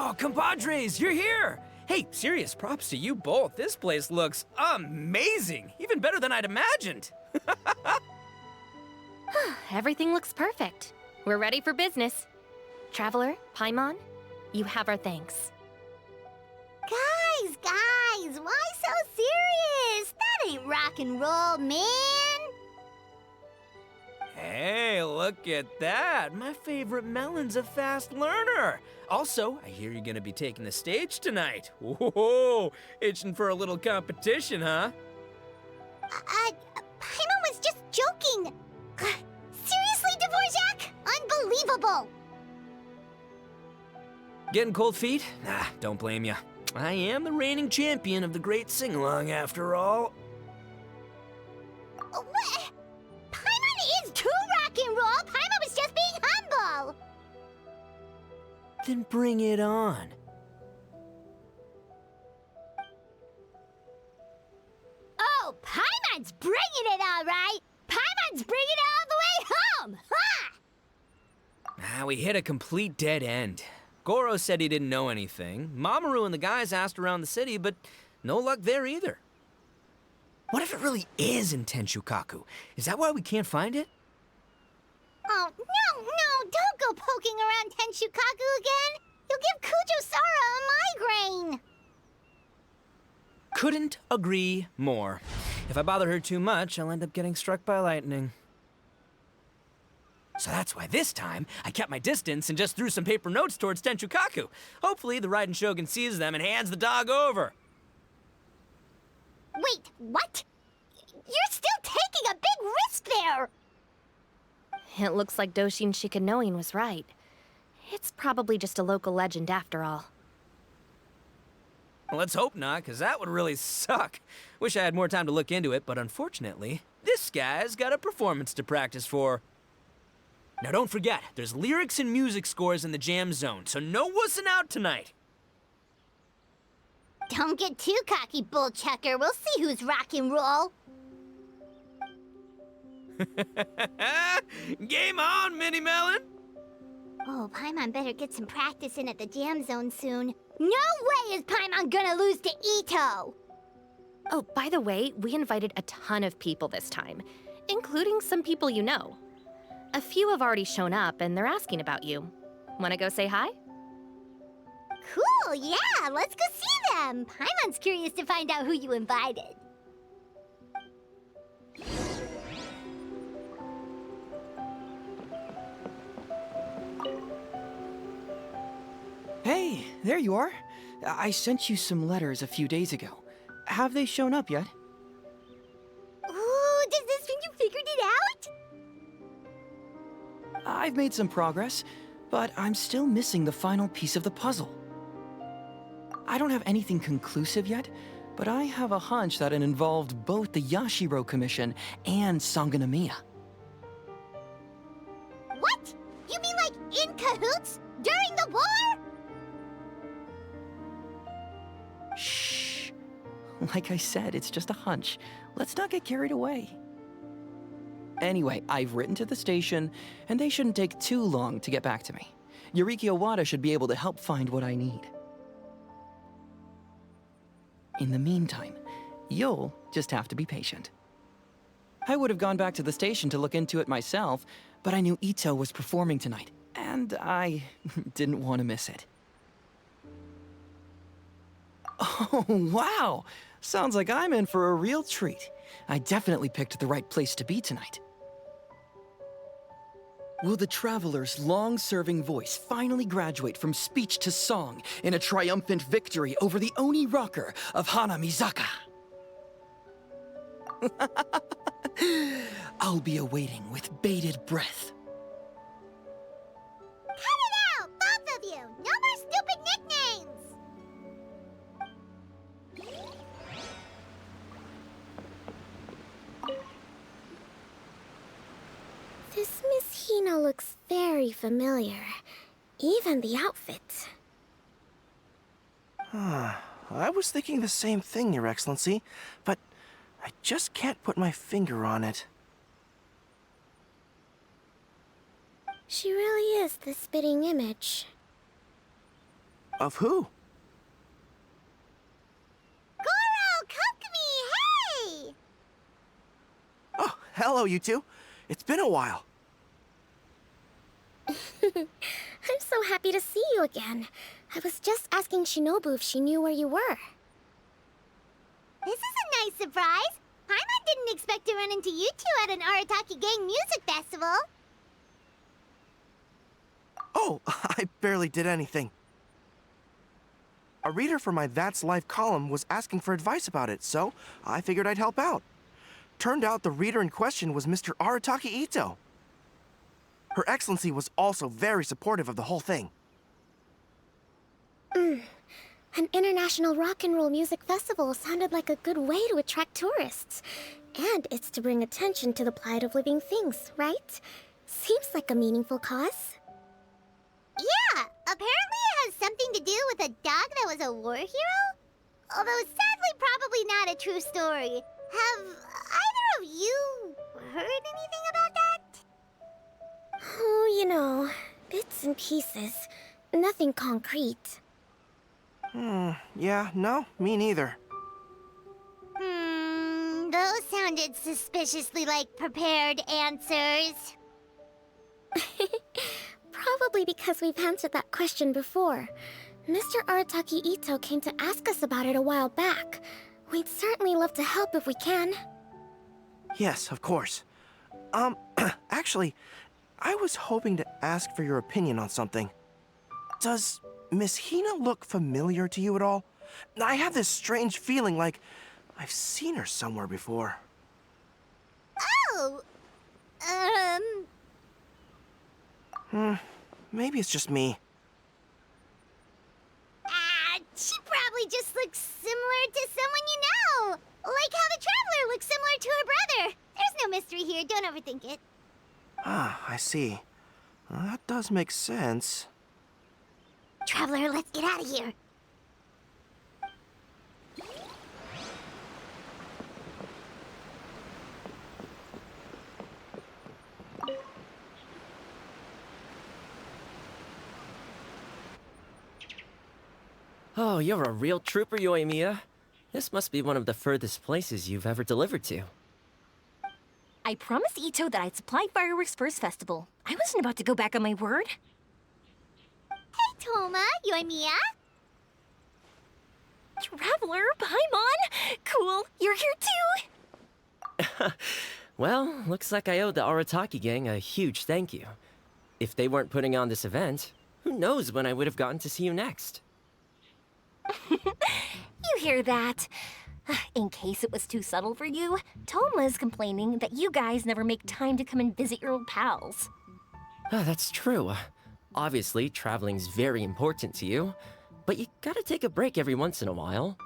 Oh, compadres, you're here! Hey, serious props to you both. This place looks amazing! Even better than I'd imagined! Everything looks perfect. We're ready for business. Traveler, Paimon, you have our thanks. Guys, why so serious? That ain't rock and roll, man! Hey, look at that! My favorite melon's a fast learner! Also, I hear you're gonna be taking the stage tonight. Whoa, itching for a little competition, huh? Paimon was just joking! Seriously, Dvorak? Unbelievable! Getting cold feet? Don't blame ya. I am the reigning champion of the great sing-along, after all. What? Paimon is too rock and roll! Paimon was just being humble! Then bring it on. Oh, Paimon's bringing it all right! Paimon's bringing it all the way home! Ha! We hit a complete dead end. Goro said he didn't know anything. Mamoru and the guys asked around the city, but no luck there either. What if it really is in Tenshukaku? Is that why we can't find it? Oh, no, don't go poking around Tenshukaku again! You'll give Kujo-Sara a migraine! Couldn't agree more. If I bother her too much, I'll end up getting struck by lightning. So that's why this time, I kept my distance and just threw some paper notes towards Tenshukaku. Hopefully, the Raiden Shogun sees them and hands the dog over. Wait, what? You're still taking a big risk there! It looks like Doshin Shikanoin was right. It's probably just a local legend after all. Well, let's hope not, because that would really suck. Wish I had more time to look into it, but unfortunately, this guy's got a performance to practice for. Now don't forget, there's lyrics and music scores in the jam zone, so no wussing out tonight. Don't get too cocky, bullchucker. We'll see who's rock and roll. Game on, Mini Melon! Oh, Paimon better get some practice in at the jam zone soon. No way is Paimon gonna lose to Ito! Oh, by the way, we invited a ton of people this time, including some people you know. A few have already shown up, and they're asking about you. Wanna go say hi? Cool, yeah, let's go see them. Paimon's curious to find out who you invited. Hey, there you are. I sent you some letters a few days ago. Have they shown up yet? Ooh, does this mean you figured it out? I've made some progress, but I'm still missing the final piece of the puzzle. I don't have anything conclusive yet, but I have a hunch that it involved both the Yashiro Commission and Sangonomiya. What? You mean like in cahoots? During the war? Shh. Like I said, it's just a hunch. Let's not get carried away. Anyway, I've written to the station, and they shouldn't take too long to get back to me. Yuriki Owada should be able to help find what I need. In the meantime, you'll just have to be patient. I would have gone back to the station to look into it myself, but I knew Ito was performing tonight, and I didn't want to miss it. Oh, wow! Sounds like I'm in for a real treat. I definitely picked the right place to be tonight. Will the Traveler's long-serving voice finally graduate from speech to song in a triumphant victory over the Oni rocker of Hanamizaka? I'll be awaiting with bated breath. Cut it out, both of you! No more stupid nicknames! This Miss Hina looks very familiar. Even the outfit. I was thinking the same thing, Your Excellency, but I just can't put my finger on it. She really is the spitting image. Of who? Goro, Kokumi, hey! Oh, hello, you two. It's been a while. I'm so happy to see you again. I was just asking Shinobu if she knew where you were. This is a nice surprise. Paimon didn't expect to run into you two at an Arataki gang music festival. Oh, I barely did anything. A reader for my That's Life column was asking for advice about it, so I figured I'd help out. Turned out the reader in question was Mr. Arataki Ito. Her Excellency was also very supportive of the whole thing. An international rock and roll music festival sounded like a good way to attract tourists. And it's to bring attention to the plight of living things, right? Seems like a meaningful cause. Yeah, apparently it has something to do with a dog that was a war hero? Although sadly probably not a true story. Have either of you heard anything about that? Oh, you know, bits and pieces. Nothing concrete. Yeah, no, me neither. Those sounded suspiciously like prepared answers. Probably because we've answered that question before. Mr. Arataki Ito came to ask us about it a while back. We'd certainly love to help if we can. Yes, of course. Actually, I was hoping to ask for your opinion on something. Does Miss Hina look familiar to you at all? I have this strange feeling like I've seen her somewhere before. Oh! Maybe it's just me. She probably just looks similar to someone you know. Like how the Traveler looks similar to her brother. There's no mystery here, don't overthink it. Ah, I see. Well, that does make sense. Traveler, let's get out of here. Oh, you're a real trooper, Yoimiya. This must be one of the furthest places you've ever delivered to. I promised Ito that I'd supply fireworks for his festival. I wasn't about to go back on my word. Hey, Toma, Yoimiya. Traveler, Paimon! Cool, you're here too! Well, looks like I owe the Arataki gang a huge thank you. If they weren't putting on this event, who knows when I would have gotten to see you next. You hear that? In case it was too subtle for you, Toma's complaining that you guys never make time to come and visit your old pals. That's true. Obviously, traveling's very important to you, but you gotta take a break every once in a while.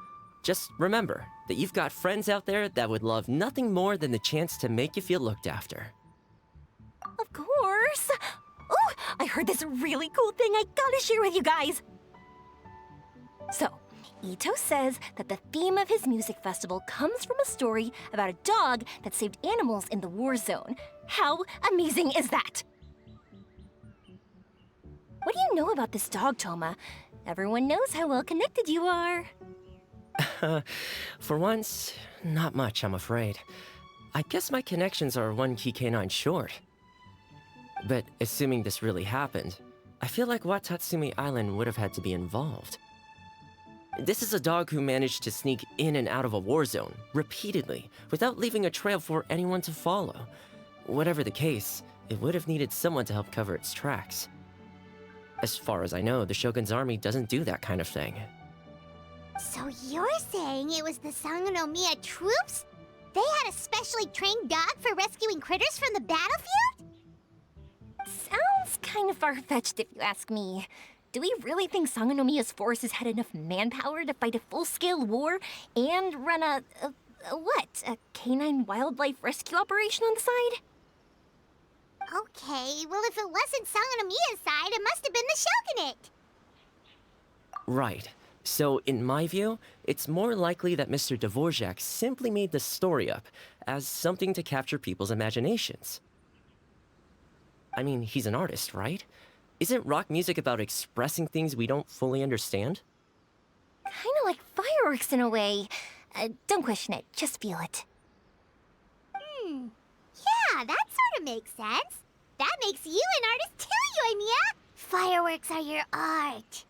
Just remember that you've got friends out there that would love nothing more than the chance to make you feel looked after. Of course! Oh, I heard this really cool thing I gotta share with you guys! So, Ito says that the theme of his music festival comes from a story about a dog that saved animals in the war zone. How amazing is that? What do you know about this dog, Toma? Everyone knows how well connected you are. For once, not much, I'm afraid. I guess my connections are one key canine short. But assuming this really happened, I feel like Watatsumi Island would have had to be involved. This is a dog who managed to sneak in and out of a war zone, repeatedly, without leaving a trail for anyone to follow. Whatever the case, it would have needed someone to help cover its tracks. As far as I know, the Shogun's army doesn't do that kind of thing. So you're saying it was the Sangonomiya troops? They had a specially trained dog for rescuing critters from the battlefield? Sounds kind of far-fetched if you ask me. Do we really think Sangonomiya's forces had enough manpower to fight a full-scale war and run a canine wildlife rescue operation on the side? Okay, well if it wasn't Sangonomiya's side, it must have been the Shogunate. Right. So, in my view, it's more likely that Mr. Dvorak simply made the story up as something to capture people's imaginations. I mean, he's an artist, right? Isn't rock music about expressing things we don't fully understand? Kinda like fireworks in a way. Don't question it, just feel it. Yeah, that sort of makes sense. That makes you an artist too, Yoimiya. Fireworks are your art.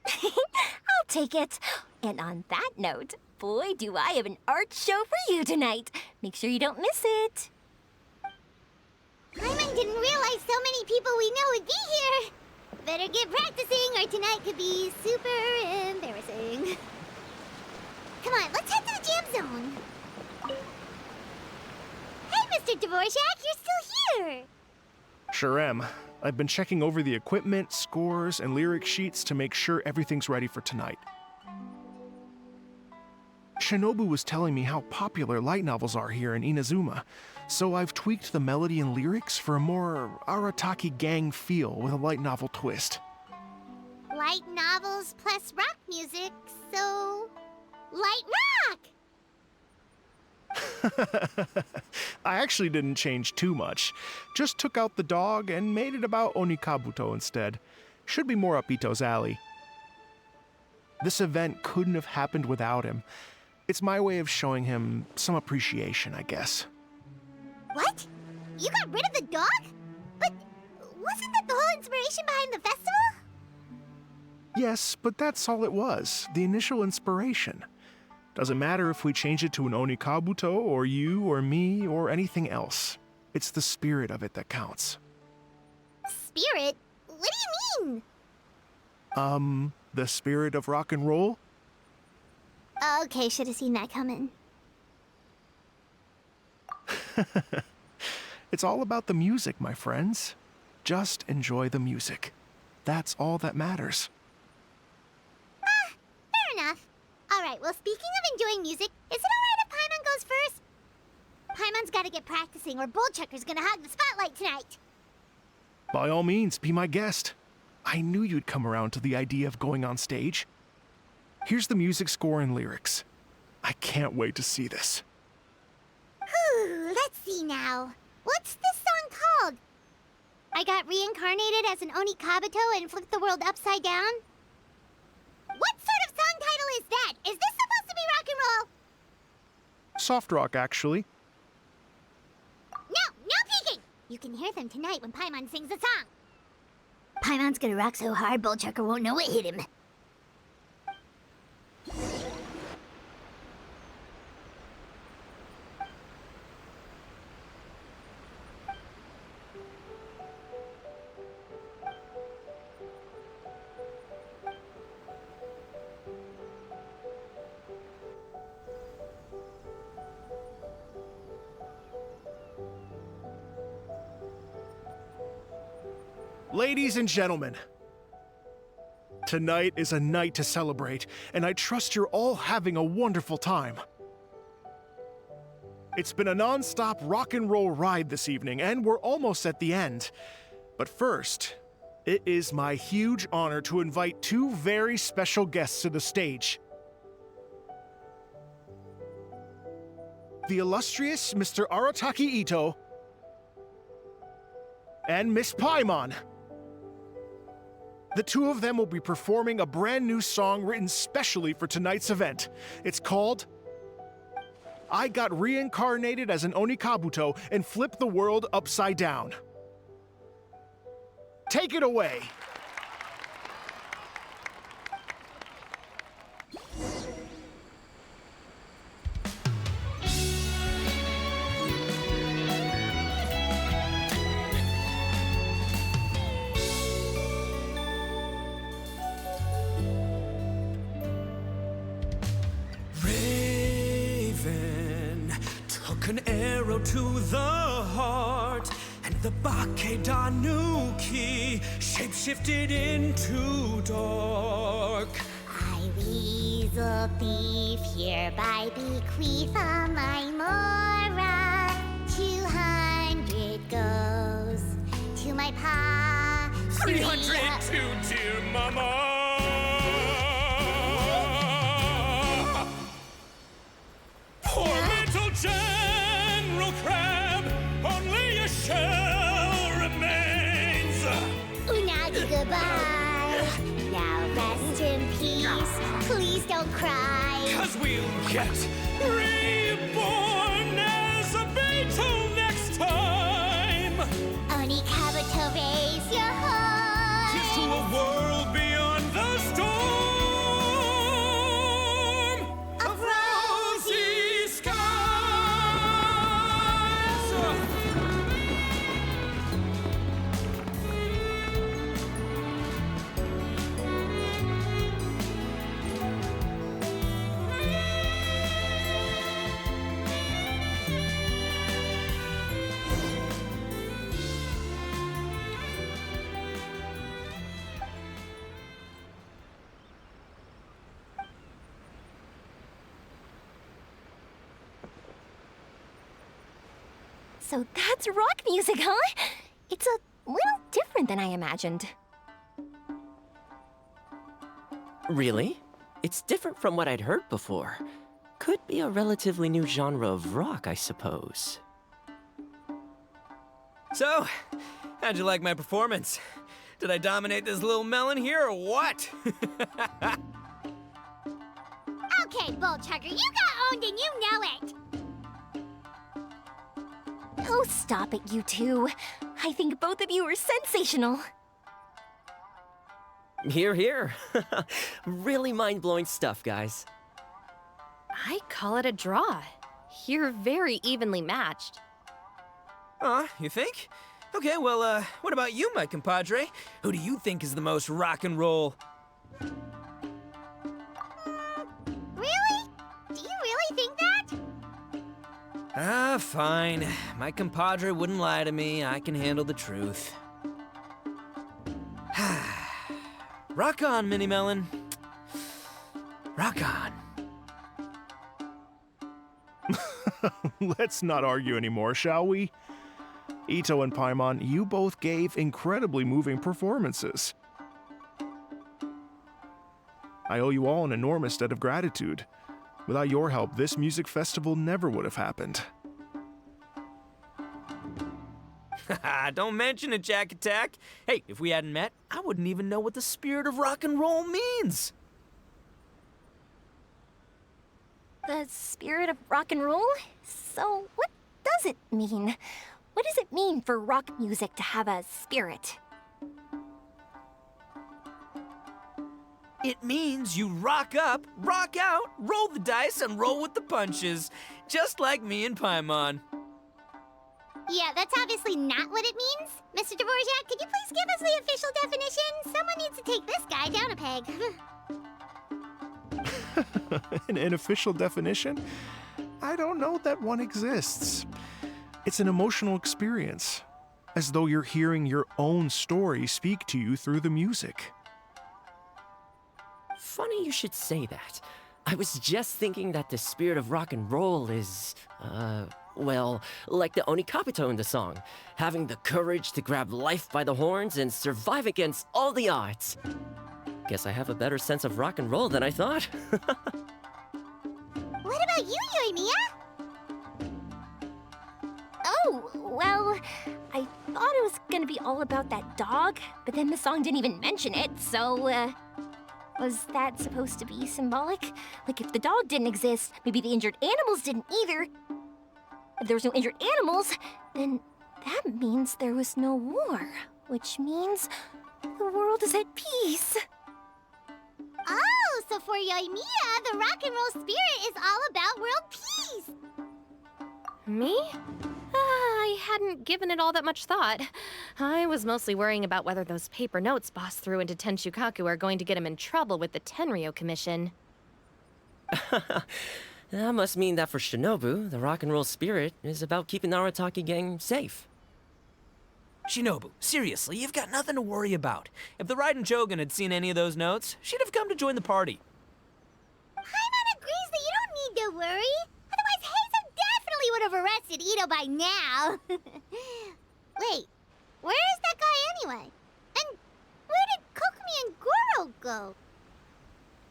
I'll take it. And on that note, boy, do I have an art show for you tonight. Make sure you don't miss it. Paimon didn't realize so many people we know would be here. Better get practicing or tonight could be super embarrassing. Come on, let's head to the jam zone. Hey, Mr. Dvorak, you're still here. Sure am. I've been checking over the equipment, scores, and lyric sheets to make sure everything's ready for tonight. Shinobu was telling me how popular light novels are here in Inazuma, so I've tweaked the melody and lyrics for a more Arataki gang feel with a light novel twist. Light novels plus rock music, so light rock! I actually didn't change too much. Just took out the dog and made it about Onikabuto instead. Should be more up Ito's alley. This event couldn't have happened without him. It's my way of showing him some appreciation, I guess. What? You got rid of the dog? But wasn't that the whole inspiration behind the festival? Yes, but that's all it was, the initial inspiration. Doesn't matter if we change it to an Onikabuto, or you, or me, or anything else. It's the spirit of it that counts. Spirit? What do you mean? The spirit of rock and roll? Okay, should have seen that coming. It's all about the music, my friends. Just enjoy the music. That's all that matters. Fair enough. Alright, well, speaking of enjoying music, is it alright if Paimon goes first? Paimon's gotta get practicing or Bullchucker's gonna hog the spotlight tonight. By all means, be my guest. I knew you'd come around to the idea of going on stage. Here's the music score and lyrics. I can't wait to see this. Whew, let's see now. What's this song called? I got reincarnated as an Onikabuto and flipped the world upside down? What sort of song title is that? Is this supposed to be rock and roll? Soft rock, actually. No peeking! You can hear them tonight when Paimon sings the song. Paimon's gonna rock so hard, Bullchucker won't know what hit him. Ladies and gentlemen, tonight is a night to celebrate, and I trust you're all having a wonderful time. It's been a non-stop rock and roll ride this evening, and we're almost at the end. But first, it is my huge honor to invite two very special guests to the stage. The illustrious Mr. Arataki Ito and Miss Paimon. The two of them will be performing a brand new song written specially for tonight's event. It's called I Got Reincarnated as an Onikabuto and Flipped the World Upside Down. Take it away. An arrow to the heart, and the Bakedanuki shapeshifted into dark. I, weasel thief, hereby bequeath a my mora. 200 goes to my pa. 300 to dear mama. Poor little General Crab, only a shell remains. goodbye. Now rest in peace. Please don't cry. 'Cause we'll get reborn as a Beetle next time. Oni Kabuto, raise your heart. Here's to a world beyond the storm of rosy skies. So that's rock music, huh? It's a little different than I imagined. Really? It's different from what I'd heard before. Could be a relatively new genre of rock, I suppose. So, how'd you like my performance? Did I dominate this little melon here or what? Okay, Bullchugger, you got owned and you know it. Oh, stop it, you two. I think both of you are sensational. Here, here. Really mind-blowing stuff, guys. I call it a draw. You're very evenly matched. You think? Okay, well, what about you, my compadre? Who do you think is the most rock and roll? Really? Do you really think that? Fine. My compadre wouldn't lie to me. I can handle the truth. Rock on, Mini Melon. Rock on. Let's not argue anymore, shall we? Ito and Paimon, you both gave incredibly moving performances. I owe you all an enormous debt of gratitude. Without your help, this music festival never would have happened. Don't mention it, Jack Attack. Hey, if we hadn't met, I wouldn't even know what the spirit of rock and roll means. The spirit of rock and roll? So, what does it mean? What does it mean for rock music to have a spirit? It means you rock up, rock out, roll the dice, and roll with the punches. Just like me and Paimon. Yeah, that's obviously not what it means. Mr. Dvorak, could you please give us the official definition? Someone needs to take this guy down a peg. An official definition? I don't know that one exists. It's an emotional experience, as though you're hearing your own story speak to you through the music. Funny you should say that. I was just thinking that the spirit of rock and roll is, well, like the Oni Kabuto in the song. Having the courage to grab life by the horns and survive against all the odds. Guess I have a better sense of rock and roll than I thought. What about you, Yoimiya? Oh, well, I thought it was gonna be all about that dog, but then the song didn't even mention it, so, was that supposed to be symbolic? Like, if the dog didn't exist, maybe the injured animals didn't either. If there was no injured animals, then that means there was no war, which means the world is at peace. Oh, so for Yoimiya, the rock and roll spirit is all about world peace. Me? I hadn't given it all that much thought. I was mostly worrying about whether those paper notes Boss threw into Tenshukaku are going to get him in trouble with the Tenryo Commission. That must mean that for Shinobu, the rock and roll spirit is about keeping the Arataki gang safe. Shinobu, seriously, you've got nothing to worry about. If the Raiden Jogan had seen any of those notes, she'd have come to join the party. Paimon agrees that you don't need to worry. Otherwise, Heizo definitely would have arrested Ito by now. Wait, where is that guy anyway? And where did Kokumi and Goro go?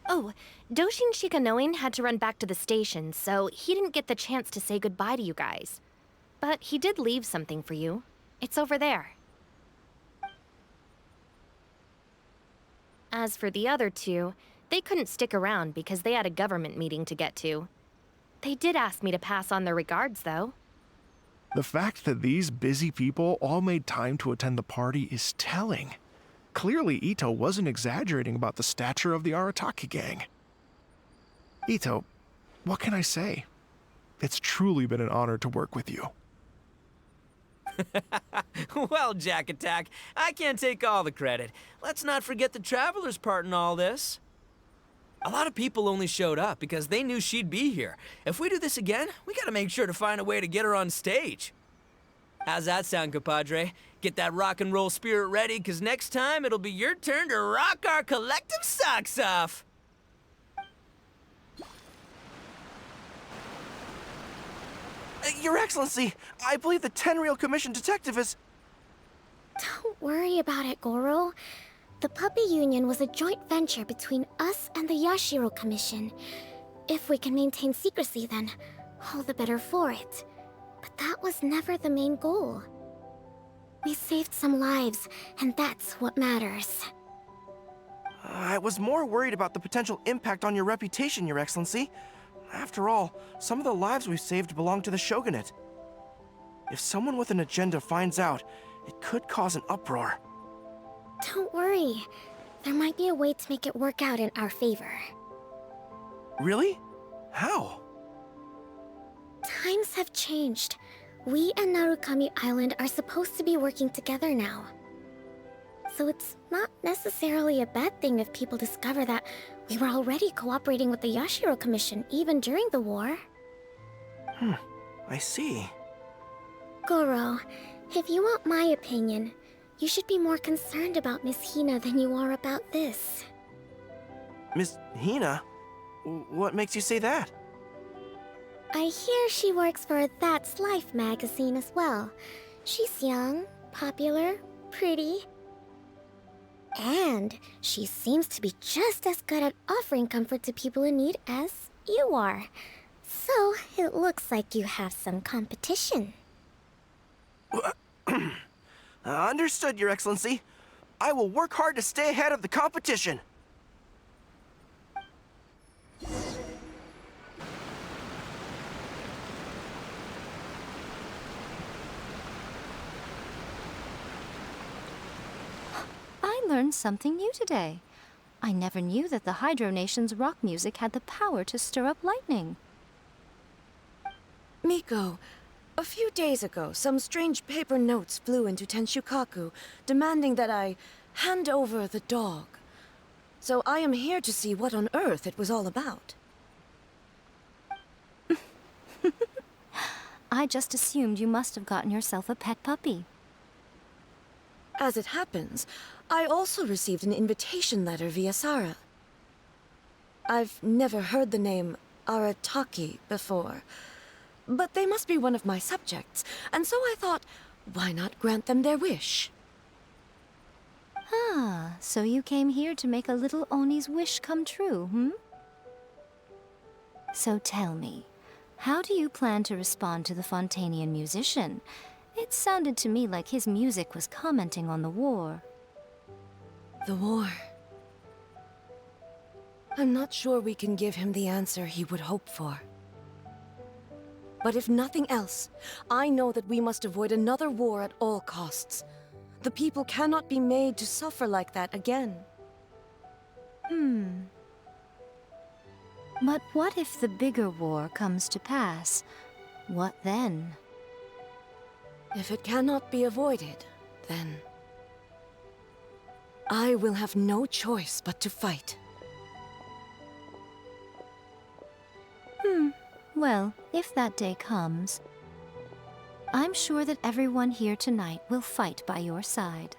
Oh, Doshin Shikanoin had to run back to the station, so he didn't get the chance to say goodbye to you guys. But he did leave something for you. It's over there. As for the other two, they couldn't stick around because they had a government meeting to get to. They did ask me to pass on their regards, though. The fact that these busy people all made time to attend the party is telling. Clearly, Ito wasn't exaggerating about the stature of the Arataki gang. Ito, what can I say? It's truly been an honor to work with you. Well, Jack Attack, I can't take all the credit. Let's not forget the Traveler's part in all this. A lot of people only showed up because they knew she'd be here. If we do this again, we gotta make sure to find a way to get her on stage. How's that sound, compadre? Get that rock and roll spirit ready, because next time it'll be your turn to rock our collective socks off. Your Excellency, I believe the Tenryou Commission detective is... Don't worry about it, Goro. The Puppy Union was a joint venture between us and the Yashiro Commission. If we can maintain secrecy, then all the better for it. But that was never the main goal. We saved some lives, and that's what matters. I was more worried about the potential impact on your reputation, Your Excellency. After all, some of the lives we've saved belong to the Shogunate. If someone with an agenda finds out, it could cause an uproar. Don't worry. There might be a way to make it work out in our favor. Really? How? Times have changed. We and Narukami Island are supposed to be working together now. So it's not necessarily a bad thing if people discover that we were already cooperating with the Yashiro Commission even during the war. I see. Goro, if you want my opinion, you should be more concerned about Miss Hina than you are about this. Miss Hina? What makes you say that? I hear she works for That's Life magazine as well. She's young, popular, pretty. And she seems to be just as good at offering comfort to people in need as you are. So it looks like you have some competition. Understood, Your Excellency. I will work hard to stay ahead of the competition. I learned something new today. I never knew that the Hydro Nation's rock music had the power to stir up lightning. Miko, a few days ago, some strange paper notes flew into Tenshukaku, demanding that I hand over the dog. So I am here to see what on earth it was all about. I just assumed you must have gotten yourself a pet puppy. As it happens, I also received an invitation letter via Sara. I've never heard the name Arataki before, but they must be one of my subjects, and so I thought, why not grant them their wish? Ah, so you came here to make a little Oni's wish come true, hmm? So tell me, how do you plan to respond to the Fontanian musician? It sounded to me like his music was commenting on the war. The war. I'm not sure we can give him the answer he would hope for. But if nothing else, I know that we must avoid another war at all costs. The people cannot be made to suffer like that again. But what if the bigger war comes to pass? What then? If it cannot be avoided, then I will have no choice but to fight. Well, if that day comes, I'm sure that everyone here tonight will fight by your side.